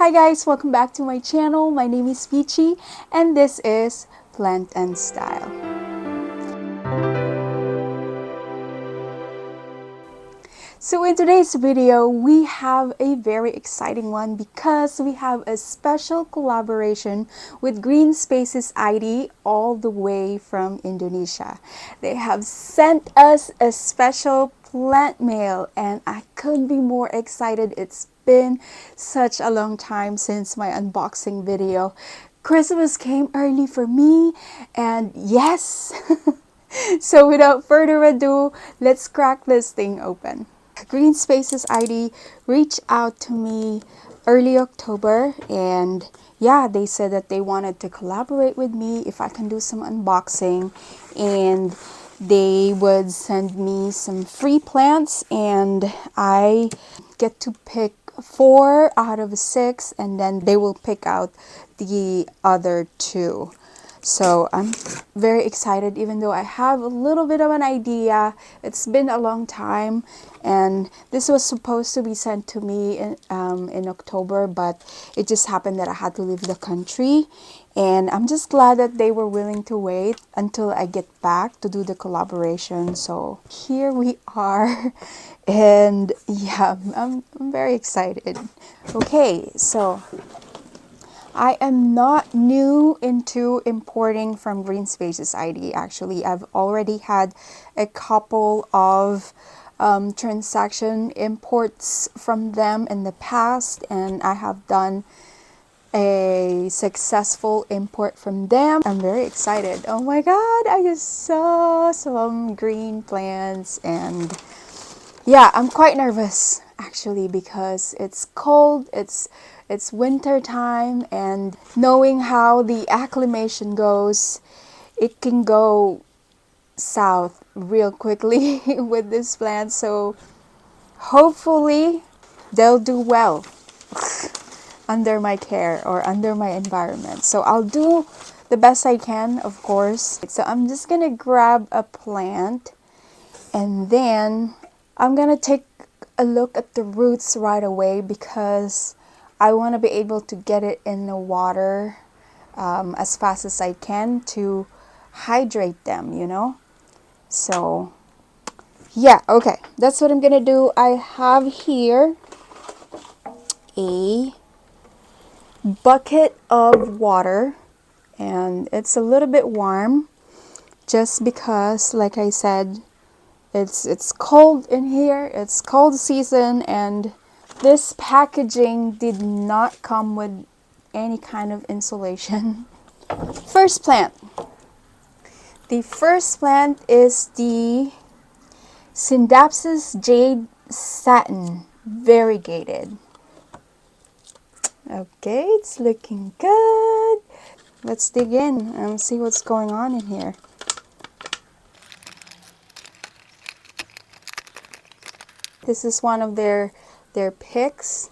Hi guys, welcome back to my channel. My name is Peachy and this is Plant and Style. So in today's video, we have a very exciting one because we have a special collaboration with Greenspaces.id all the way from Indonesia. They have sent us a special plant mail and I couldn't be more excited. It's been such a long time since my unboxing video. Christmas came early for me and yes! So without further ado, let's crack this thing open. Greenspaces.id reached out to me early October and yeah, they said that they wanted to collaborate with me if I can do some unboxing and they would send me some free plants and I get to pick 4 out of 6 and then they will pick out the other 2. So I'm very excited even though I have a little bit of an idea. It's been a long time and this was supposed to be sent to me in October, but it just happened that I had to leave the country and I'm just glad that they were willing to wait until I get back to do the collaboration. So here we are and yeah, I'm very excited. Okay, so I am not new into importing from Greenspaces.id. Actually, I've already had a couple of transaction imports from them in the past, and I have done a successful import from them. I'm very excited. Oh my god, I just saw some green plants and yeah, I'm quite nervous actually because it's cold, it's winter time, and knowing how the acclimation goes, it can go south real quickly with this plant. So hopefully they'll do well under my care or under my environment. So I'll do the best I can, of course. So I'm just gonna grab a plant and then I'm gonna take a look at the roots right away because I want to be able to get it in the water as fast as I can to hydrate them, you know. So yeah, okay, that's what I'm gonna do. I have here a bucket of water and it's a little bit warm just because, like I said, it's cold in here. It's cold season and this packaging did not come with any kind of insulation. First plant. The first plant is the Synapsis Jade Satin, variegated. Okay, it's looking good. Let's dig in and see what's going on in here. This is one of their picks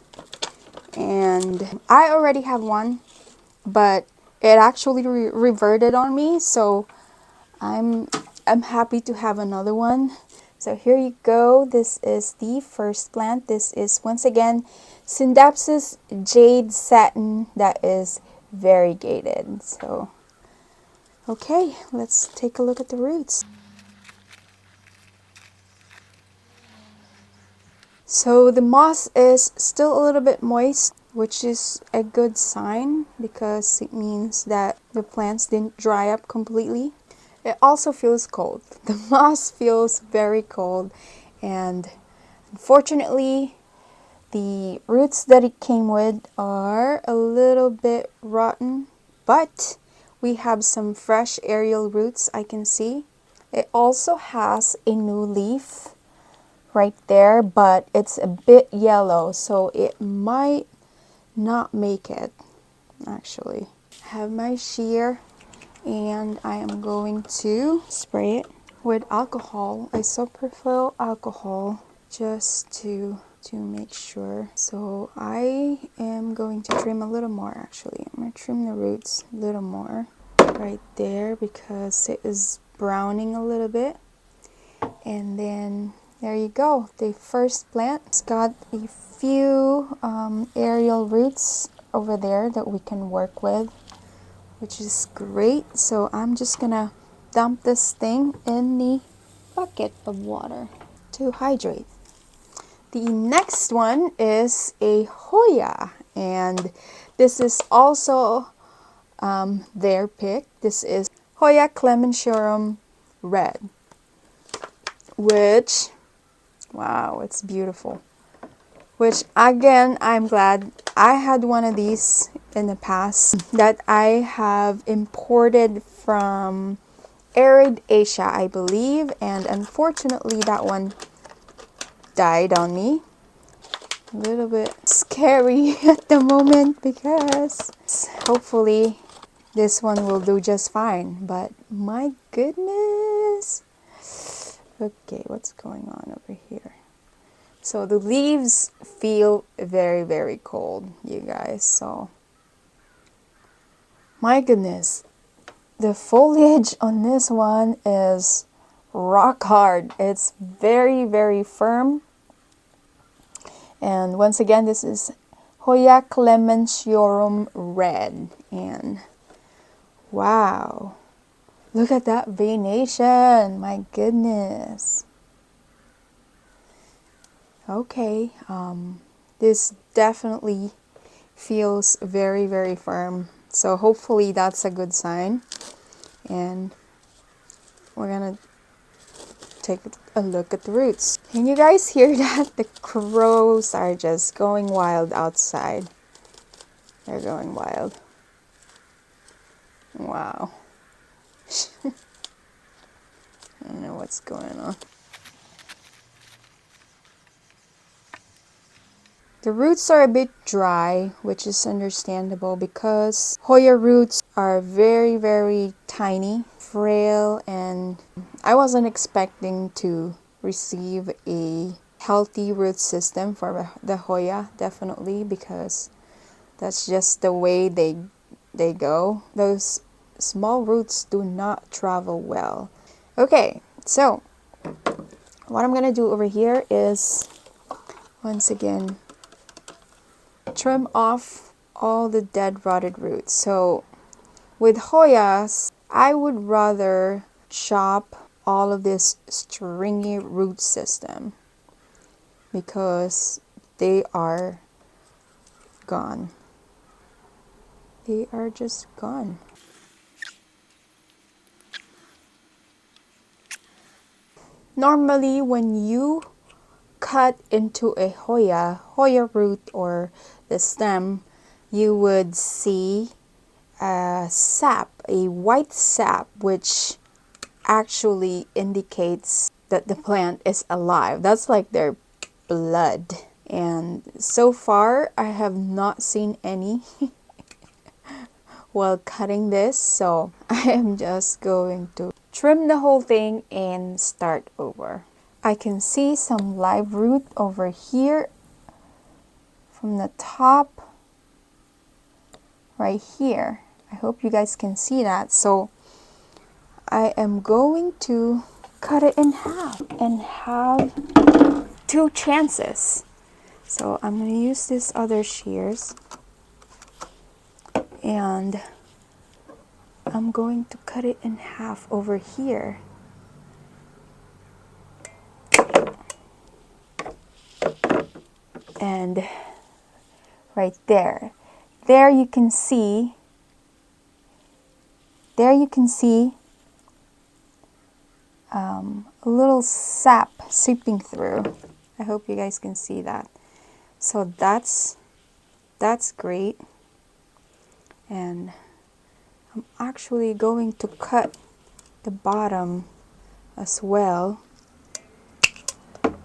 and I already have one, but it actually reverted on me, so I'm happy to have another one. So here you go. This is the first plant. This is once again Synapsis Jade Satin that is variegated. So okay, let's take a look at the roots. So the moss is still a little bit moist, which is a good sign because it means that the plants didn't dry up completely. It also feels cold. The moss feels very cold and unfortunately the roots that it came with are a little bit rotten, but we have some fresh aerial roots I can see. It also has a new leaf right there, but it's a bit yellow, so it might not make it actually. I have my shear and I am going to spray it with alcohol, isopropyl alcohol, just to make sure. So I am going to trim a little more actually. I'm going to trim the roots a little more right there because it is browning a little bit. And then there you go. The first plant, it's got a few aerial roots over there that we can work with, which is great. So I'm just gonna dump this thing in the bucket of water to hydrate. The next one is a Hoya, and this is also their pick. This is Hoya clemensiorum red, which, wow, it's beautiful. Which again, I'm glad I had one of these in the past that I have imported from arid Asia, I believe, and unfortunately that one died on me. A little bit scary at the moment because hopefully this one will do just fine, but my goodness. Okay, what's going on over here? So the leaves feel very, very cold, you guys. So my goodness, the foliage on this one is rock hard. It's very, very firm. And once again, this is Hoya clemensiorum red. And wow, look at that veination. My goodness. Okay, this definitely feels very, very firm. So hopefully that's a good sign. And we're gonna take a look at the roots. Can you guys hear that? The crows are just going wild outside. They're going wild. Wow. I don't know what's going on. The roots are a bit dry, which is understandable because Hoya roots are very, very tiny, frail, and I wasn't expecting to receive a healthy root system for the Hoya, definitely, because that's just the way they go. Those small roots do not travel well. Okay, so what I'm gonna do over here is, once again, trim off all the dead rotted roots. So with Hoyas, I would rather chop all of this stringy root system because they are gone. They are just gone. Normally when you cut into a Hoya root or the stem, you would see a sap, a white sap, which actually indicates that the plant is alive. That's like their blood. And so far, I have not seen any while cutting this. So I am just going to trim the whole thing and start over. I can see some live root over here from the top right here. I hope you guys can see that. So I am going to cut it in half and have 2 chances. So I'm going to use this other shears and I'm going to cut it in half over here. And right there. There you can see a little sap seeping through. I hope you guys can see that. So that's great. And I'm actually going to cut the bottom as well.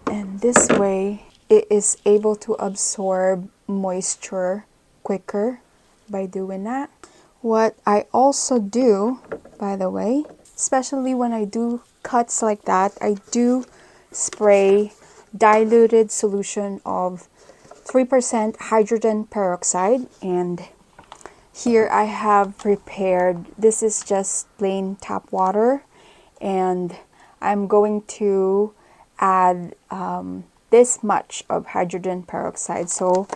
And this way it is able to absorb moisture quicker by doing that. What I also do, by the way, especially when I do cuts like that, I do spray diluted solution of 3% hydrogen peroxide. And here I have prepared, this is just plain tap water, and I'm going to add this much of hydrogen peroxide. So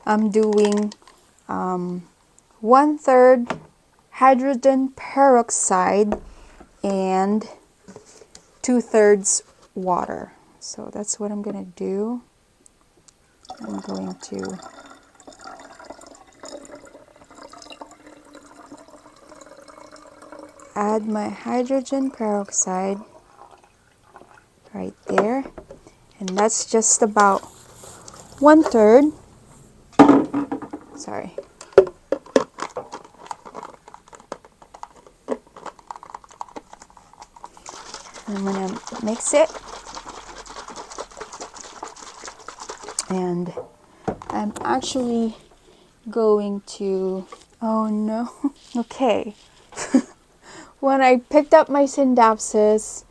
I'm doing 1/3 hydrogen peroxide and 2/3 water. So that's what I'm gonna do. I'm going to add my hydrogen peroxide right there, and that's just about 1/3. Sorry. I'm gonna mix it, and I'm actually going to, oh no, okay. When I picked up my Scindapsus,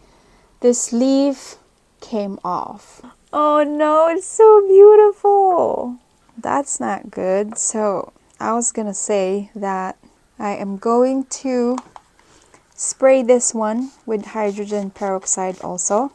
this leaf came off. Oh no, it's so beautiful. That's not good. So I was gonna say that I am going to spray this one with hydrogen peroxide also,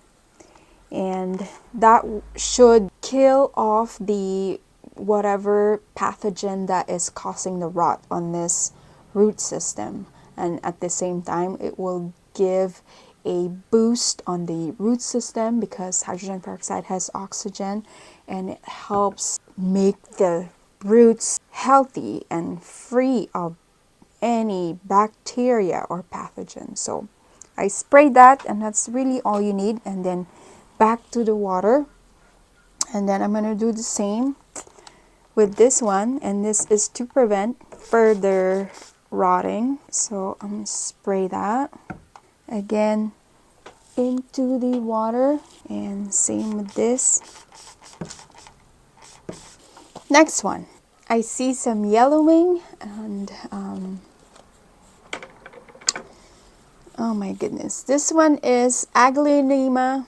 and that should kill off the whatever pathogen that is causing the rot on this root system, and at the same time it will give a boost on the root system because hydrogen peroxide has oxygen, and it helps make the roots healthy and free of any bacteria or pathogen. So I sprayed that, and that's really all you need. And then back to the water, and then I'm going to do the same with this one, and this is to prevent further rotting. So I'm going to spray that again into the water, and same with this. Next one, I see some yellowing, and oh my goodness, this one is Aglaonema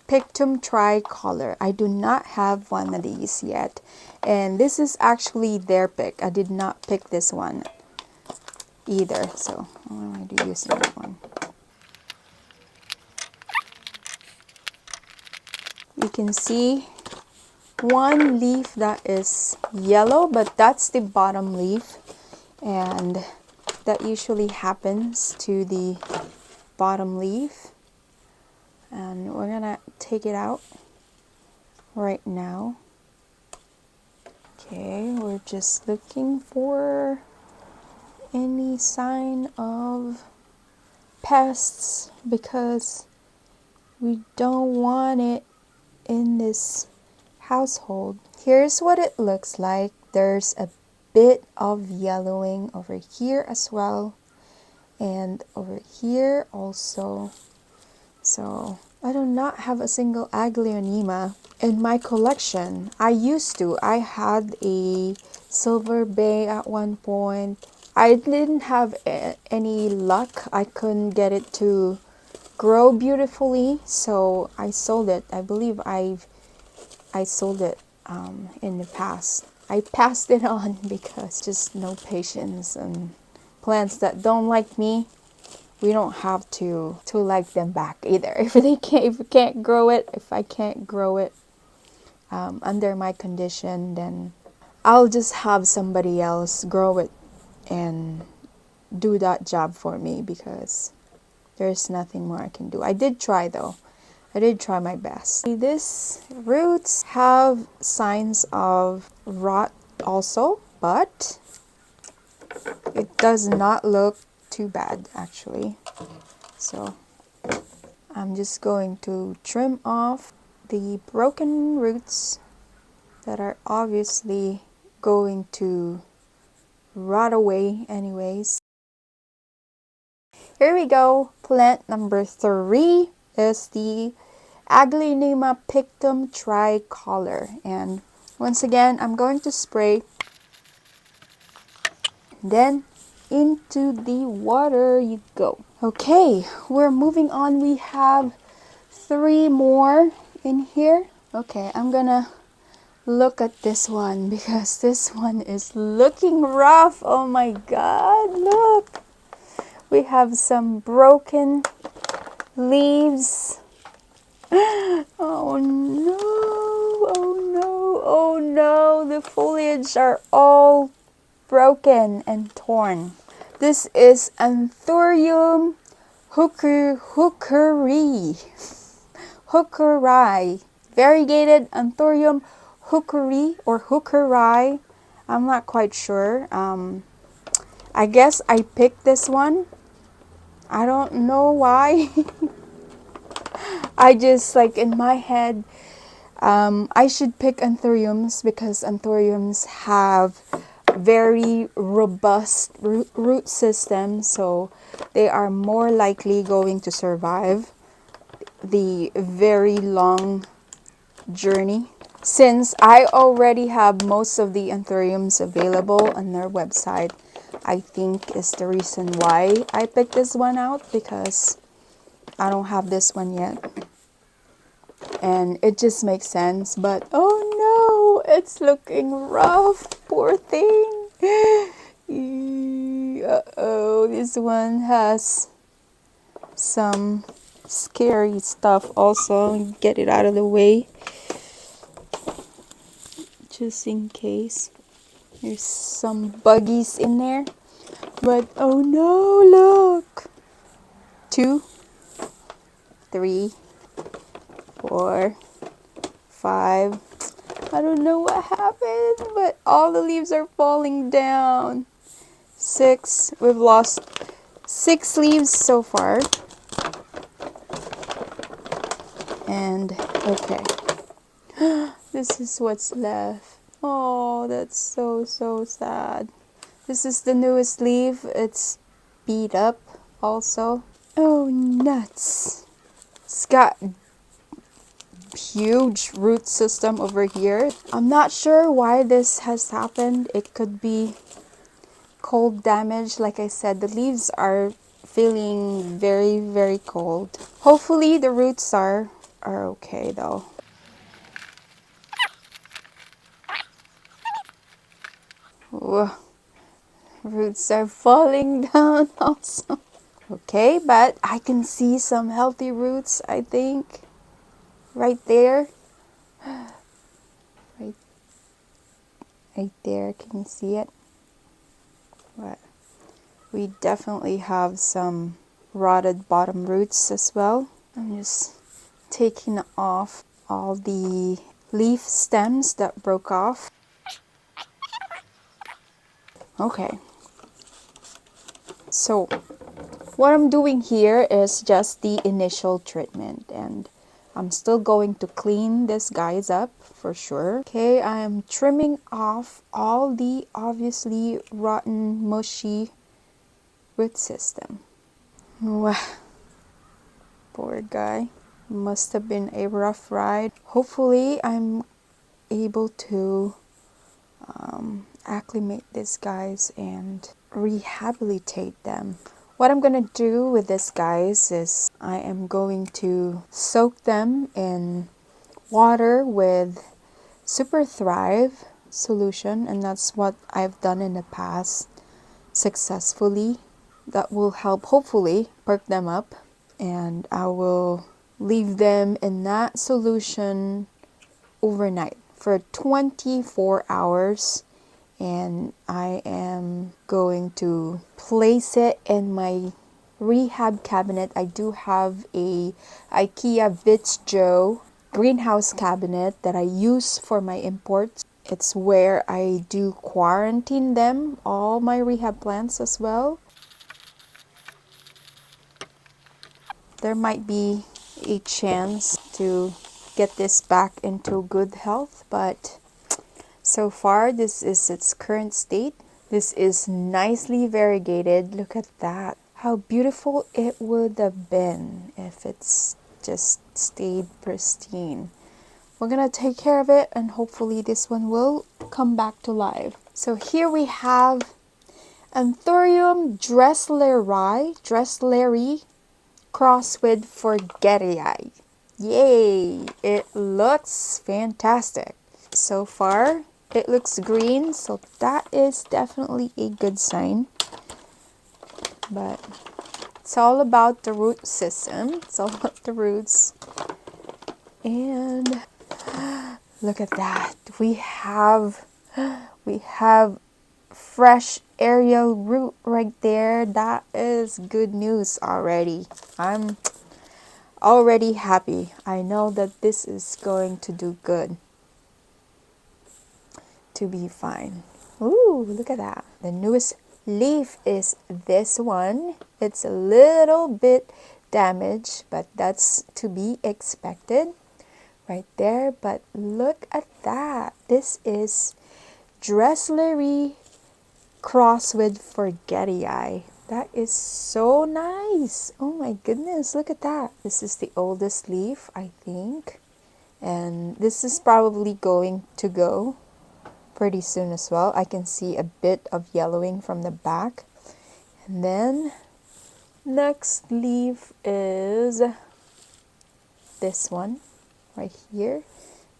Pictum Tricolor. I do not have one of these yet, and this is actually their pick. I did not pick this one either, so I'm going to use that one. You can see one leaf that is yellow, but that's the bottom leaf, and that usually happens to the bottom leaf. And we're gonna take it out right now. Okay, we're just looking for any sign of pests because we don't want it in this household. Here's what it looks like. There's a bit of yellowing over here as well, and over here also. So I do not have a single Aglaonema in my collection. I used to. I had a silver bay at one point. I didn't have any luck. I couldn't get it to grow beautifully, so I sold it. I believe I sold it in the past. I passed it on because just no patience, and plants that don't like me, we don't have to like them back either. If we can't grow it, if I can't grow it under my condition, then I'll just have somebody else grow it and do that job for me because there's nothing more I can do. I did try though. I did try my best. These roots have signs of rot also, but it does not look too bad actually. So I'm just going to trim off the broken roots that are obviously going to rot away anyways. Here we go. Plant number 3 is the Aglaonema Pictum Tricolor, and once again I'm going to spray, then into the water you go. Okay, we're moving on. We have 3 more in here. Okay, I'm gonna look at this one because this one is looking rough. Oh my god, look! We have some broken leaves. Oh no, oh no, oh no, the foliage are all broken. broken and torn. This is Anthurium Hookuai. Variegated Anthurium Hookuai. I'm not quite sure. I guess I picked this one. I don't know why. I just like in my head, I should pick anthuriums because anthuriums have very robust root system, so they are more likely going to survive the very long journey. Since I already have most of the anthuriums available on their website, I think is the reason why I picked this one out, because I don't have this one yet. And it just makes sense, but oh no, it's looking rough. Poor thing. Uh-oh, this one has some scary stuff also. Get it out of the way, just in case. There's some buggies in there. But oh no, look. 2, 3, 4, 5. I don't know what happened, but all the leaves are falling down. 6. We've lost 6 leaves so far. And okay. This is what's left. Oh, that's so sad. This is the newest leaf. It's beat up also. Oh, nuts. It's got huge root system over here. I'm not sure why this has happened. It could be cold damage. Like I said, the leaves are feeling very cold. Hopefully the roots are okay though. Whoa. Roots are falling down also. Okay, but I can see some healthy roots, I think. Right there. Right there, can you see it? But we definitely have some rotted bottom roots as well. I'm just taking off all the leaf stems that broke off. Okay. So what I'm doing here is just the initial treatment, and I'm still going to clean this guys up for sure. Okay, I am trimming off all the obviously rotten, mushy root system. Wow. Poor guy. Must have been a rough ride. Hopefully I'm able to acclimate these guys and rehabilitate them. What I'm gonna do with this guys is I am going to soak them in water with Super Thrive solution, and that's what I've done in the past successfully. That will help hopefully perk them up, and I will leave them in that solution overnight for 24 hours, and I am going to place it in my rehab cabinet. I do have a IKEA Vitjo greenhouse cabinet that I use for my imports. It's where I do quarantine them, all my rehab plants as well. There might be a chance to get this back into good health, but so far this is its current state. This is nicely variegated. Look at that. How beautiful it would have been if it's just stayed pristine. We're gonna take care of it, and hopefully this one will come back to life. So here we have Anthurium Dressleri cross with Forgetii. Yay! It looks fantastic. So far, it looks green, so that is definitely a good sign. But it's all about the root system. It's all about the roots. And look at that. We have fresh aerial root right there. That is good news already. I'm already happy. I know that this is going to do good, to be fine. Ooh, look at that. The newest leaf is this one. It's a little bit damaged, but that's to be expected right there. But look at that. This is Dresslery cross with Forgetii. That is so nice. Oh my goodness, look at that. This is the oldest leaf, I think. And this is probably going to go pretty soon as well. I can see a bit of yellowing from the back. And then next leaf is this one right here.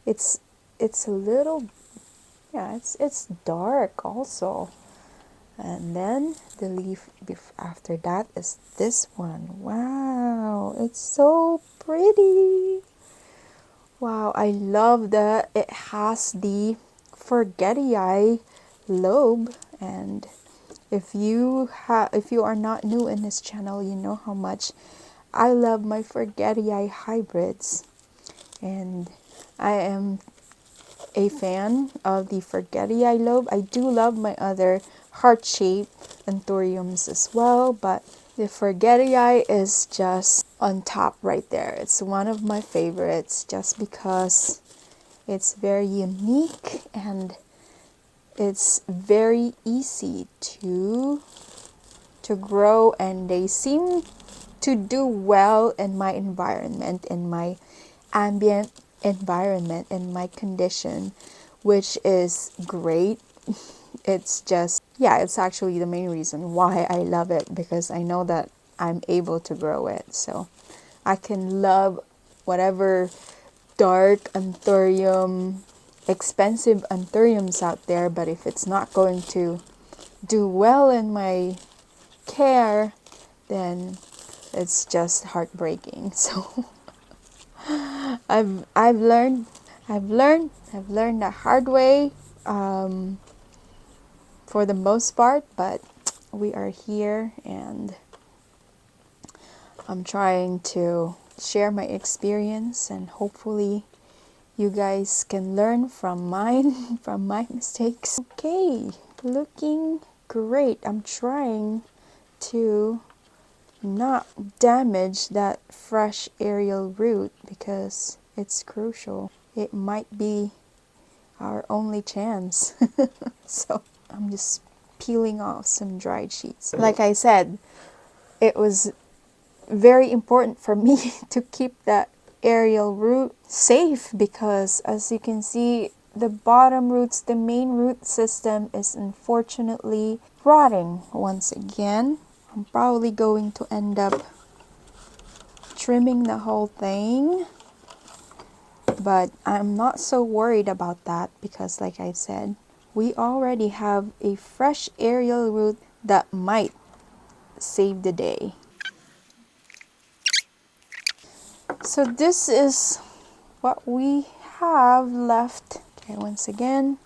It's a little, yeah, it's dark also. And then the leaf after that is this one. Wow, it's so pretty. Wow, I love that it has the Forgetii lobe. And if you are not new in this channel, you know how much I love my Forgetii hybrids, and I am a fan of the Forgetii lobe. I do love my other heart-shaped Anthuriums as well, but the Forgetii is just on top right there. It's one of my favorites just because it's very unique and it's very easy to grow, and they seem to do well in my environment, in my ambient environment, in my condition, which is great. It's just, yeah, it's actually the main reason why I love it, because I know that I'm able to grow it. So I can love whatever dark Anthurium, expensive Anthuriums out there, but if it's not going to do well in my care, then it's just heartbreaking. So I've learned the hard way, for the most part, but we are here, and I'm trying to share my experience, and hopefully you guys can learn from mine, from my mistakes. Okay, looking great. I'm trying to not damage that fresh aerial root because it's crucial. It might be our only chance. So I'm just peeling off some dried sheets. Like I said, it was very important for me to keep that aerial root safe, because as you can see, the bottom roots, the main root system is unfortunately rotting once again. I'm probably going to end up trimming the whole thing, but I'm not so worried about that because, like I said, we already have a fresh aerial root that might save the day. So this is what we have left. Okay, once again,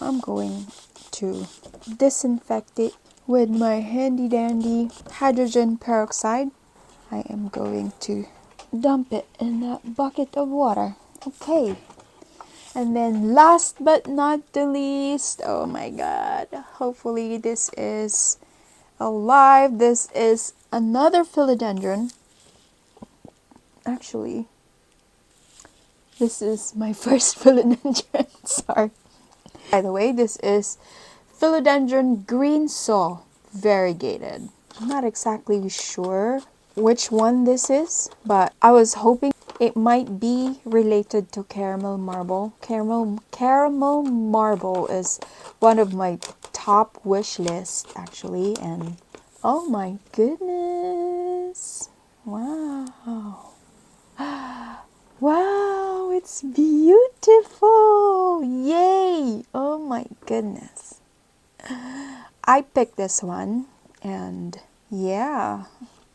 I'm going to disinfect it with my handy dandy hydrogen peroxide. I am going to dump it in that bucket of water. Okay. And then last but not the least, oh my god, hopefully this is alive. This is another philodendron. Actually, this is my first philodendron. Sorry. By the way, this is Philodendron green saw variegated. I'm not exactly sure which one this is, but I was hoping it might be related to caramel marble. Caramel marble is one of my top wish list actually, and oh my goodness. Wow. Wow, it's beautiful. Yay. Oh my goodness. I picked this one, and yeah,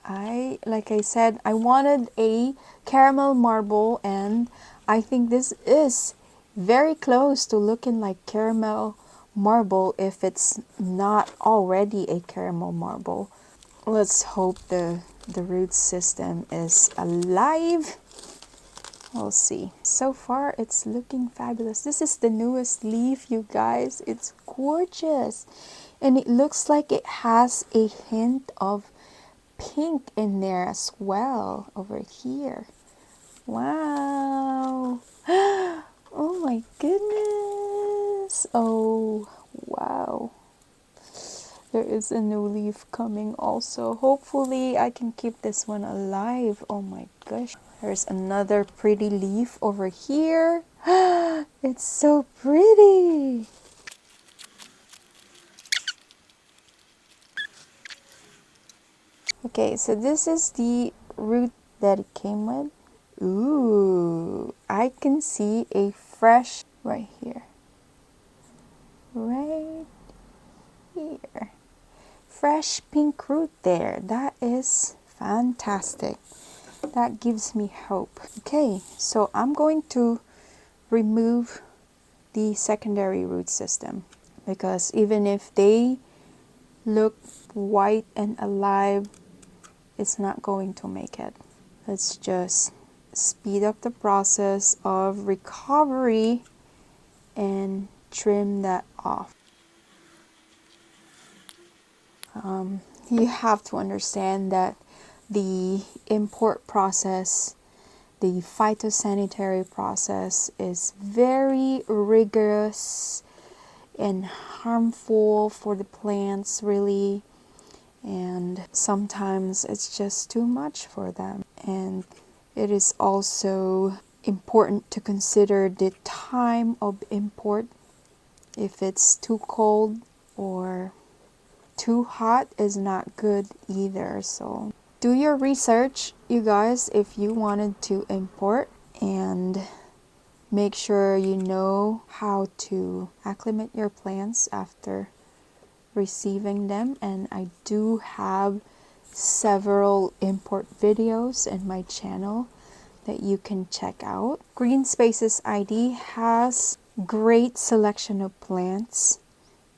like I said, I wanted a caramel marble, and I think this is very close to looking like caramel marble if it's not already a caramel marble. Let's hope the root system is alive. We'll see. So far, it's looking fabulous. This is the newest leaf, you guys. It's gorgeous. And it looks like it has a hint of pink in there as well, over here. Wow. Oh my goodness. Oh, wow. There is a new leaf coming also. Hopefully I can keep this one alive. Oh my gosh. There's another pretty leaf over here. It's so pretty. Okay, so this is the root that it came with. Ooh, I can see a fresh right here. Right here. Fresh pink root there. That is fantastic. That gives me hope. Okay, so I'm going to remove the secondary root system, because even if they look white and alive, it's not going to make it. Let's just speed up the process of recovery and trim that off. You have to understand that the import process, the phytosanitary process, is very rigorous and harmful for the plants, really. And sometimes it's just too much for them. And it is also important to consider the time of import. If it's too cold or too hot is not good either. So do your research, you guys, if you wanted to import, and make sure you know how to acclimate your plants after receiving them. And I do have several import videos in my channel that you can check out. Greenspaces.id has great selection of plants,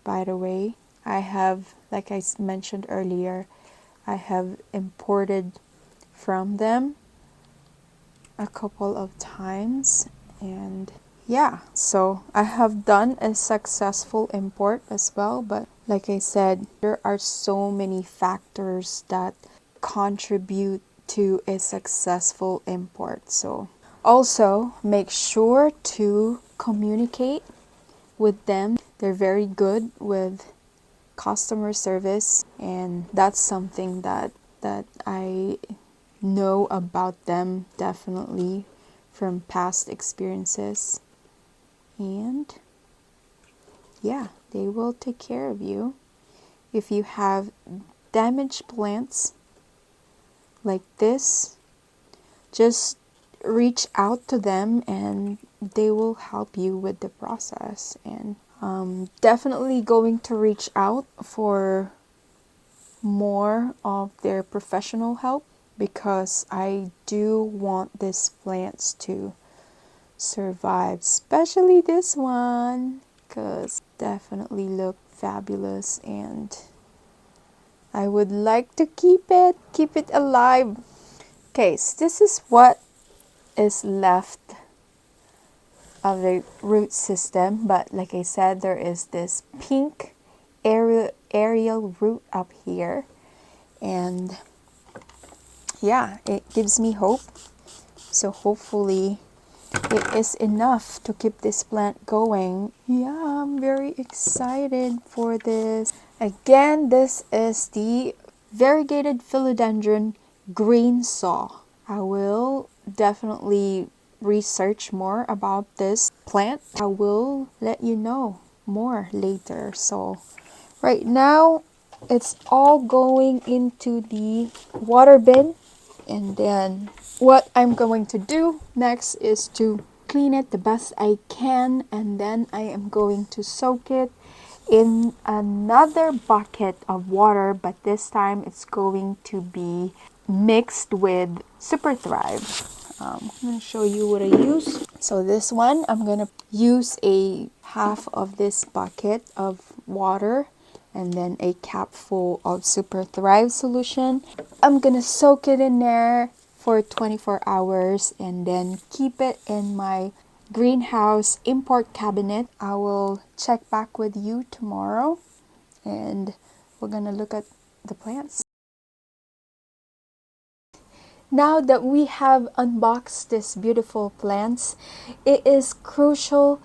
by the way. I have, like I mentioned earlier, I have imported from them a couple of times. And yeah, so I have done a successful import as well. But like I said, there are so many factors that contribute to a successful import. So also make sure to communicate with them. They're very good with customer service, and that's something that I know about them, definitely from past experiences. And yeah, they will take care of you. If you have damaged plants like this, just reach out to them and they will help you with the process. And definitely going to reach out for more of their professional help, because I do want these plants to survive, especially this one, because definitely look fabulous and I would like to keep it alive. Okay, so this is what is left of the root system, but like I said, there is this pink aerial root up here, and yeah, it gives me hope. So hopefully it is enough to keep this plant going. Yeah, I'm very excited for this. Again, this is the variegated philodendron green saw. I will definitely research more about this plant. I will let you know more later. So right now it's all going into the water bin, and then what I'm going to do next is to clean it the best I can, and then I am going to soak it in another bucket of water, but this time it's going to be mixed with Super Thrive. I'm going to show you what I use. So this one, I'm going to use a half of this bucket of water and then a cap full of Super Thrive solution. I'm going to soak it in there for 24 hours and then keep it in my greenhouse import cabinet. I will check back with you tomorrow and we're going to look at the plants. Now that we have unboxed these beautiful plants, it is crucial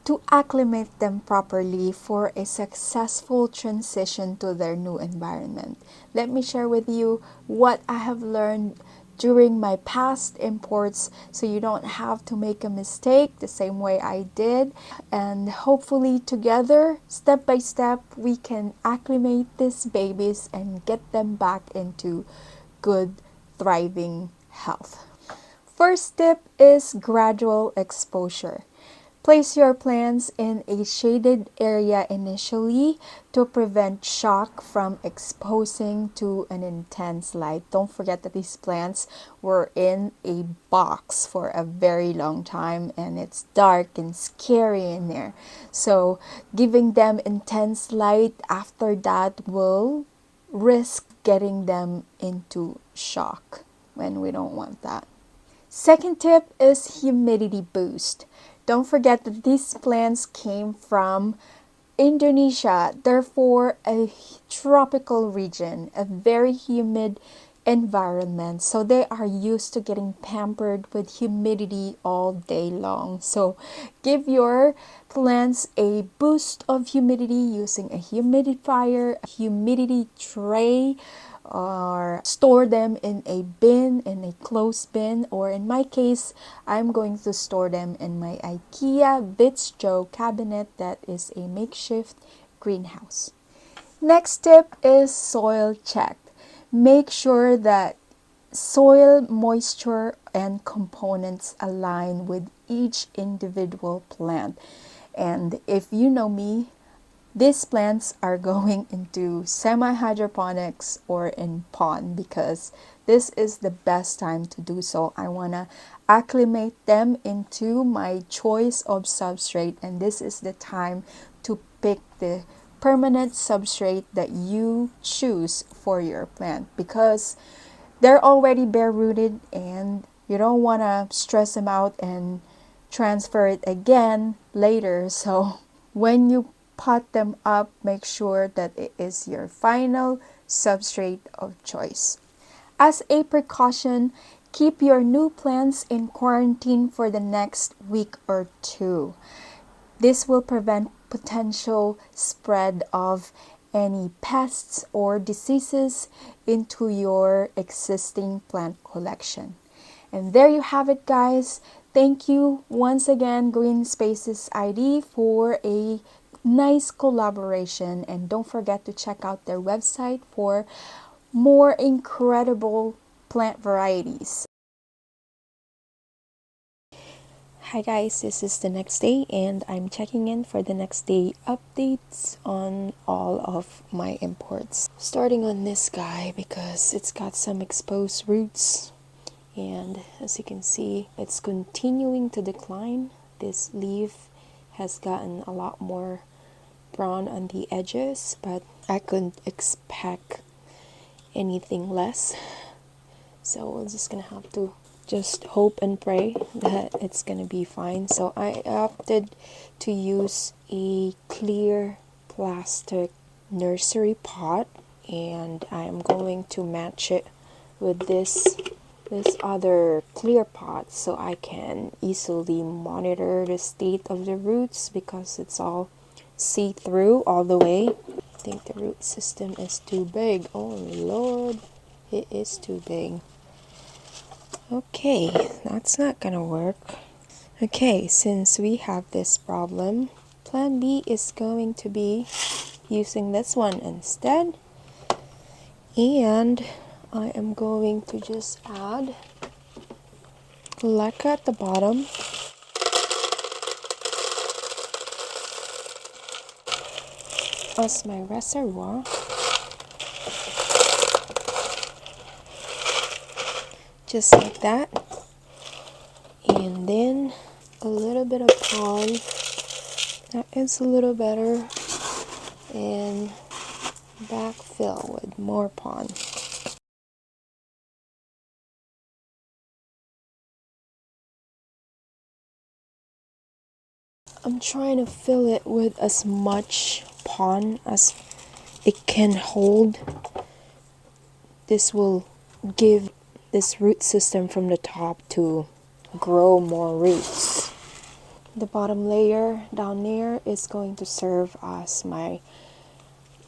to acclimate them properly for a successful transition to their new environment. Let me share with you what I have learned during my past imports so you don't have to make a mistake the same way I did. And hopefully together, step by step, we can acclimate these babies and get them back into good thriving health. First tip is gradual exposure. Place your plants in a shaded area initially to prevent shock from exposing to an intense light. Don't forget that these plants were in a box for a very long time and it's dark and scary in there. So giving them intense light after that will risk getting them into shock when we don't want that. Second tip is humidity boost. Don't forget that these plants came from Indonesia, therefore a tropical region, a very humid environment. So they are used to getting pampered with humidity all day long. So give your plants a boost of humidity using a humidifier, a humidity tray, or store them in a bin, in a closed bin, or in my case, I'm going to store them in my IKEA Bistro cabinet that is a makeshift greenhouse. Next tip is soil check. Make sure that soil moisture and components align with each individual plant. And if you know me, these plants are going into semi-hydroponics or in pond because this is the best time to do so. I want to acclimate them into my choice of substrate, and this is the time to pick the permanent substrate that you choose for your plant because they're already bare rooted and you don't want to stress them out and transfer it again later. So when you pot them up, make sure that it is your final substrate of choice. As a precaution, keep your new plants in quarantine for the next week or two. This will prevent potential spread of any pests or diseases into your existing plant collection. And there you have it, guys. Thank you once again, Greenspaces.id, for a nice collaboration. And don't forget to check out their website for more incredible plant varieties. Hi guys, this is the next day and I'm checking in for the next day updates on all of my imports. Starting on this guy because it's got some exposed roots and as you can see, it's continuing to decline. This leaf has gotten a lot more brown on the edges, but I couldn't expect anything less. So we're just gonna have to just hope and pray that it's gonna be fine. So I opted to use a clear plastic nursery pot and I am going to match it with this other clear pot so I can easily monitor the state of the roots because it's all see-through all the way. I think the root system is too big. Oh Lord, it is too big. Okay, that's not gonna work. Okay, since we have this problem, plan B is going to be using this one instead. And I am going to just add leca at the bottom. As my reservoir. Just like that. And then a little bit of pond. That is a little better. And backfill with more pond. I'm trying to fill it with as much pond as it can hold. This will give this root system from the top to grow more roots. The bottom layer down there is going to serve as my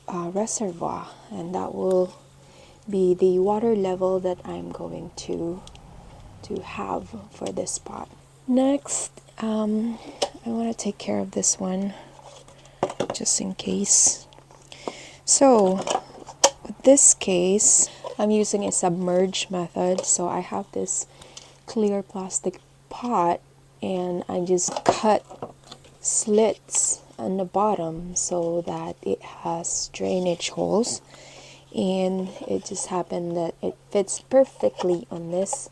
reservoir, and that will be the water level that I'm going to have for this pot. Next, I want to take care of this one just in case. So, with this case, I'm using a submerged method. So I have this clear plastic pot and I just cut slits on the bottom so that it has drainage holes, and it just happened that it fits perfectly on this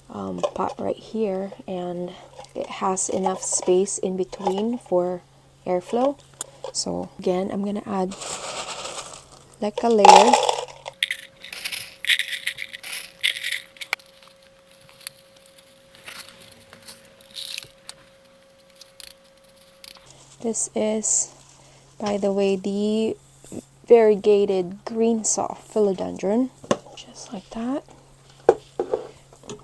pot right here, and it has enough space in between for airflow. So again, I'm gonna add like a layer. This is, by the way, the variegated green soft philodendron, just like that.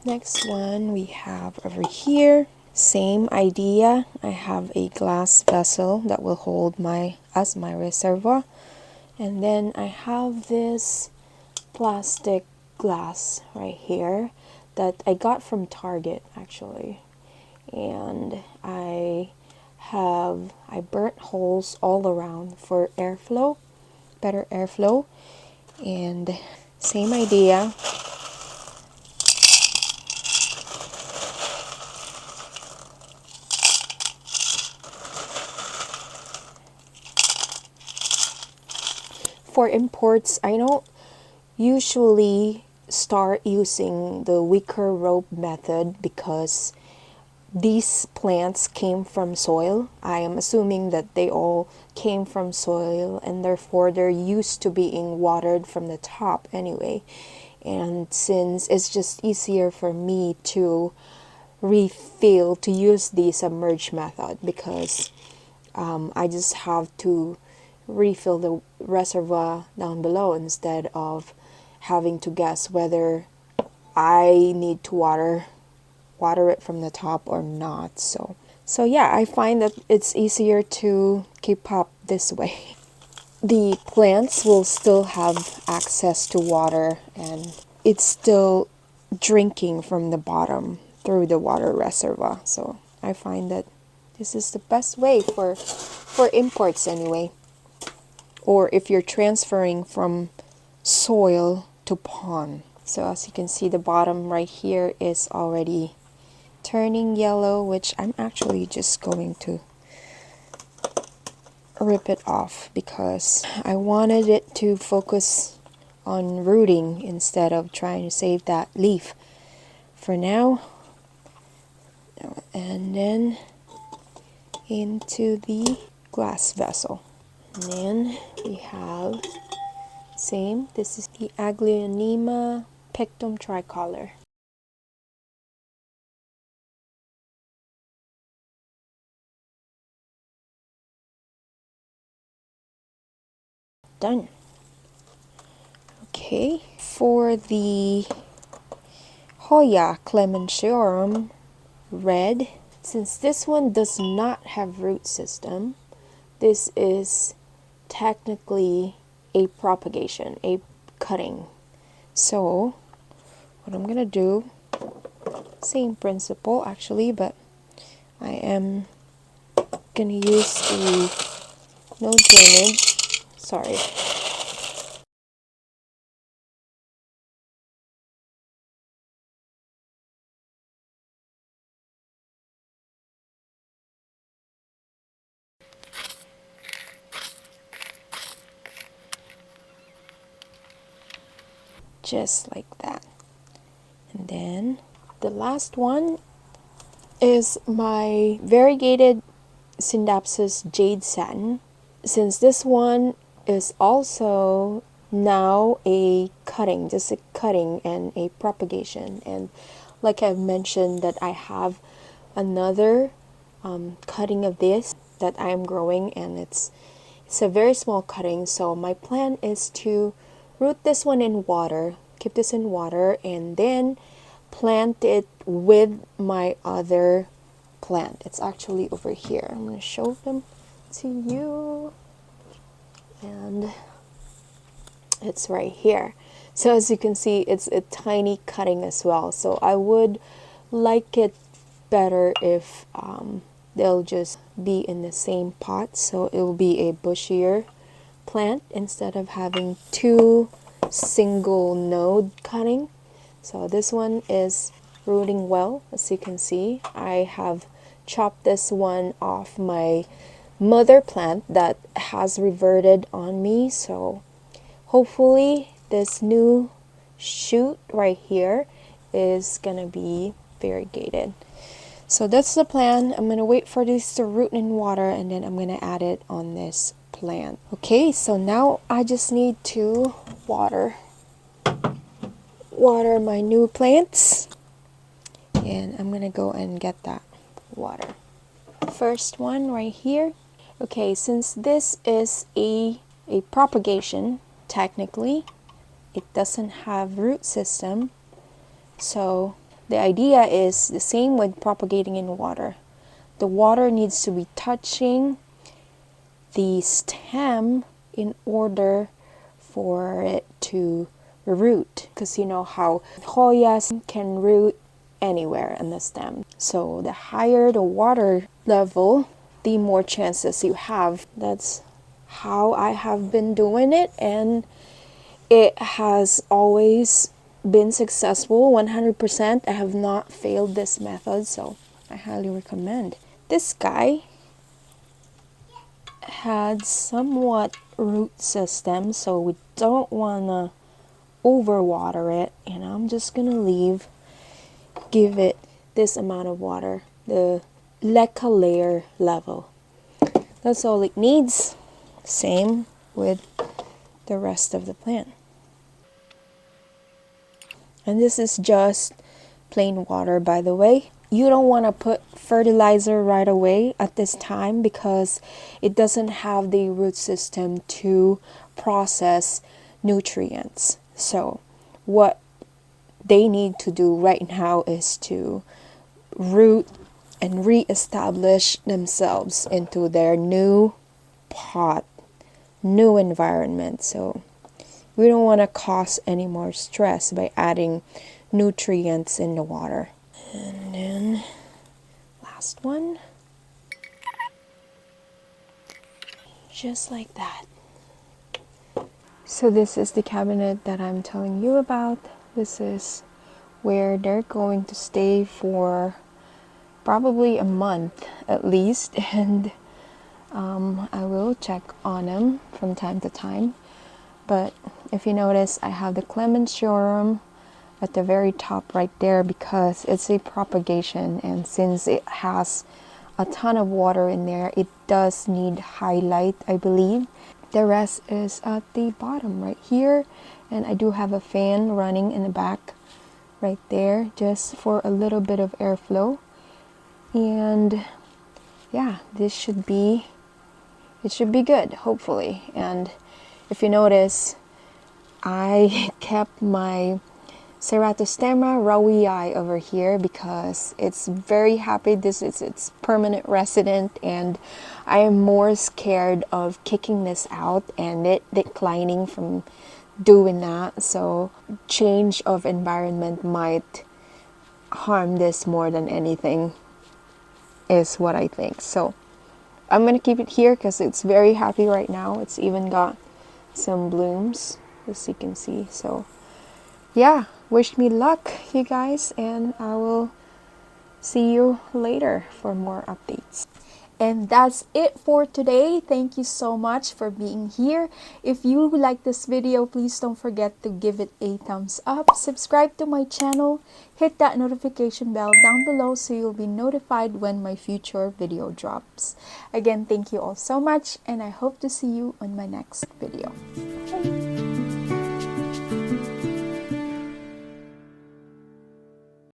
Next one we have over here, same idea. I have a glass vessel that will hold my reservoir, and then I have this plastic glass right here that I got from Target actually, and I burnt holes all around for airflow, better airflow, and same idea. For imports, I don't usually start using the wicker rope method because these plants came from soil. I am assuming that they all came from soil and therefore they're used to being watered from the top anyway. And since it's just easier for me to refill, to use the submerged method, because I just have to refill the reservoir down below instead of having to guess whether I need to water it from the top or not. So yeah, I find that it's easier to keep up this way. The plants will still have access to water and it's still drinking from the bottom through the water reservoir. So I find that this is the best way for imports anyway. Or if you're transferring from soil to pond. So as you can see, the bottom right here is already turning yellow, which I'm actually just going to rip it off because I wanted it to focus on rooting instead of trying to save that leaf for now. And then into the glass vessel. And then we have same, this is the Aglaonema Pictum Tricolor. Done. Okay, for the Hoya clemensiorum red, since this one does not have root system, this is technically a propagation, a cutting. So what I'm gonna do, same principle actually, but I am gonna use the no drainage, sorry, just like that. And then the last one is my Variegated Scindapsus Jade Satin. Since this one is also now a cutting, just a cutting and a propagation, and like I've mentioned that I have another cutting of this that I am growing, and it's a very small cutting, so my plan is to root this one in water, keep this in water, and then plant it with my other plant. It's actually over here. I'm going to show them to you, and it's right here. So as you can see, it's a tiny cutting as well, so I would like it better if they'll just be in the same pot, so it will be a bushier plant instead of having two single node cutting. So this one is rooting well. As you can see, I have chopped this one off my mother plant that has reverted on me, so hopefully this new shoot right here is gonna be variegated. So that's the plan. I'm gonna wait for this to root in water, and then I'm gonna add it on this plant. Okay, so now I just need to water my new plants, and I'm gonna go and get that water. First one right here. Okay, since this is a propagation, technically it doesn't have root system, so the idea is the same with propagating in water. The water needs to be touching the stem in order for it to root, because you know how Hoyas can root anywhere in the stem. So the higher the water level, the more chances you have. That's how I have been doing it, and it has always been successful 100%. I have not failed this method, so I highly recommend. This guy had somewhat root system, so we don't want to overwater it, and I'm just gonna give it this amount of water, the leca layer level. That's all it needs. Same with the rest of the plant. And this is just plain water, by the way. You don't want to put fertilizer right away at this time because it doesn't have the root system to process nutrients. So what they need to do right now is to root and re-establish themselves into their new pot, new environment. So we don't want to cause any more stress by adding nutrients in the water. And then last one, just like that. So this is the cabinet that I'm telling you about. This is where they're going to stay for probably a month at least, and I will check on them from time to time. But if you notice, I have the clemensiorum at the very top right there because it's a propagation, and since it has a ton of water in there, it does need highlight, I believe. The rest is at the bottom right here, and I do have a fan running in the back right there just for a little bit of airflow. And yeah, it should be good, hopefully. And if you notice, I kept my Ceratostema rawii over here because it's very happy. This is its permanent resident, and I am more scared of kicking this out and it declining from doing that. So change of environment might harm this more than anything, is what I think. So I'm gonna keep it here because it's very happy right now. It's even got some blooms, as you can see. So yeah, wish me luck, you guys, and I will see you later for more updates. And that's it for today. Thank you so much for being here. If you like this video, please don't forget to give it a thumbs up. Subscribe to my channel. Hit that notification bell down below so you'll be notified when my future video drops. Again, thank you all so much, and I hope to see you on my next video. Bye.